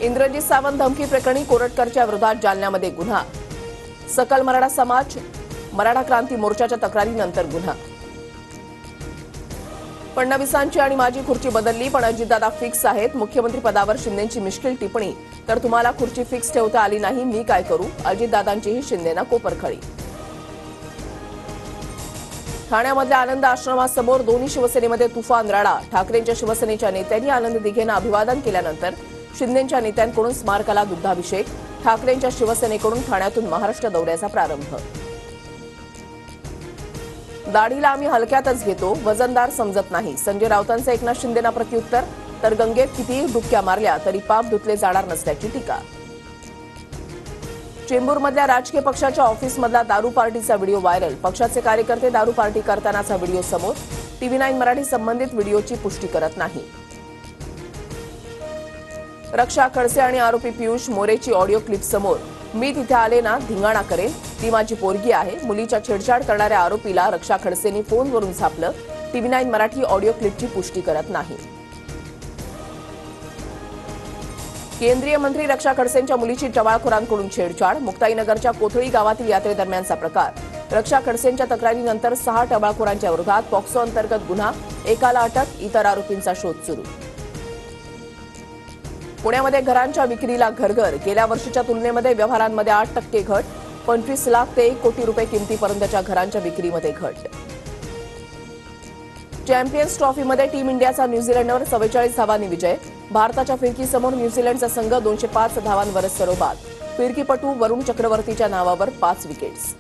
इंद्रजित सावंत धमकी प्रकरणी कोरटकरच्या विरोधात जालन्यामध्ये गुन्हा। सकल मराठा समाज मराठा क्रांती मोर्चाच्या तक्रारीनंतर गुन्हा। फडणवीसांची आणि माझी खुर्ची बदलली पण अजितदादा फिक्स आहेत। मुख्यमंत्री पदावर शिंदेंची मिश्किल टिप्पणी। तर तुम्हाला खुर्ची फिक्स ठेवता आली नाही, मी काय करू? अजितदादांचीही शिंदेंना कोपरखळी। ठाण्यामधल्या आनंद आश्रमासमोर दोन्ही शिवसेनेमध्ये तुफान राडा। ठाकरेंच्या शिवसेनेच्या नेत्यांनी आनंद दिघेंना अभिवादन केल्यानंतर शिंदेंच्या नेत्यांकडून स्मारकाला दुग्धाभिषेक। ठाकरेंच्या शिवसेनेकडून ठाण्यातून महाराष्ट्र दौऱ्याचा प्रारंभ। दाढीला आम्ही हलक्यातच घेतो, वजनदार समजत नाही। संजय राऊतांचं एकनाथ शिंदेंना प्रत्युत्तर। तर गंगेत कितीही डुबक्या मारल्या तरी पाप धुतले जाणार नसल्याची टीका। चेंबूरमधल्या राजकीय पक्षाच्या ऑफिसमधला दारू पार्टीचा व्हिडिओ व्हायरल। पक्षाचे कार्यकर्ते दारू पार्टी करतानाचा व्हिडिओ समोर। TV9 मराठी संबंधित व्हिडिओची पुष्टी करत नाही। रक्षा खडसे आणि आरोपी पियुष मोरेची ऑडिओ क्लिप समोर। मी तिथे आले ना धिंगाणा करेन, ती माझी पोरगी आहे। मुलीच्या छेडछाड करणाऱ्या आरोपीला रक्षा खडसेंनी फोनवरून झापलं। TV9 मराठी ऑडिओ क्लिपची पुष्टी करत नाही। केंद्रीय मंत्री रक्षा खडसेंच्या मुलीची टवाळखोरांकडून छेडछाड। मुक्ताईनगरच्या कोथळी गावातील यात्रेदरम्यानचा प्रकार। रक्षा खडसेंच्या तक्रारीनंतर 6 टवाळखोरांच्या विरोधात पॉक्सो अंतर्गत गुन्हा। एकाला अटक, इतर आरोपींचा शोध सुरू। पुण्यामध्ये घरांच्या विक्रीला घरघर। गेल्या वर्षीच्या तुलनेमध्ये व्यवहारांमध्ये 8% घट। 25 लाख ते 1 कोटी रुपये किमतीपर्यंतच्या घरांच्या विक्रीमध्ये घट। चॅम्पियन्स ट्रॉफीमध्ये टीम इंडियाचा न्यूझीलंडवर 44 धावांनी विजय। भारताच्या फिरकीसमोर न्यूझीलंडचा संघ 205 धावांवर सरोबाद। फिरकीपटू वरुण चक्रवर्तीच्या नावावर 5 विकेट्स।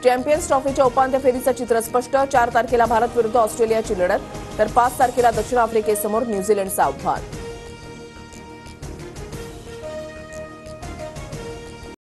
चॅम्पियन्स ट्रॉफीच्या उपांत्य फेरीचं चित्र स्पष्ट। 4 तारखेला भारत विरुद्ध ऑस्ट्रेलियाची लढत, तर 5 तारखेला दक्षिण आफ्रिकेसमोर न्यूझीलंडचं आव्हान।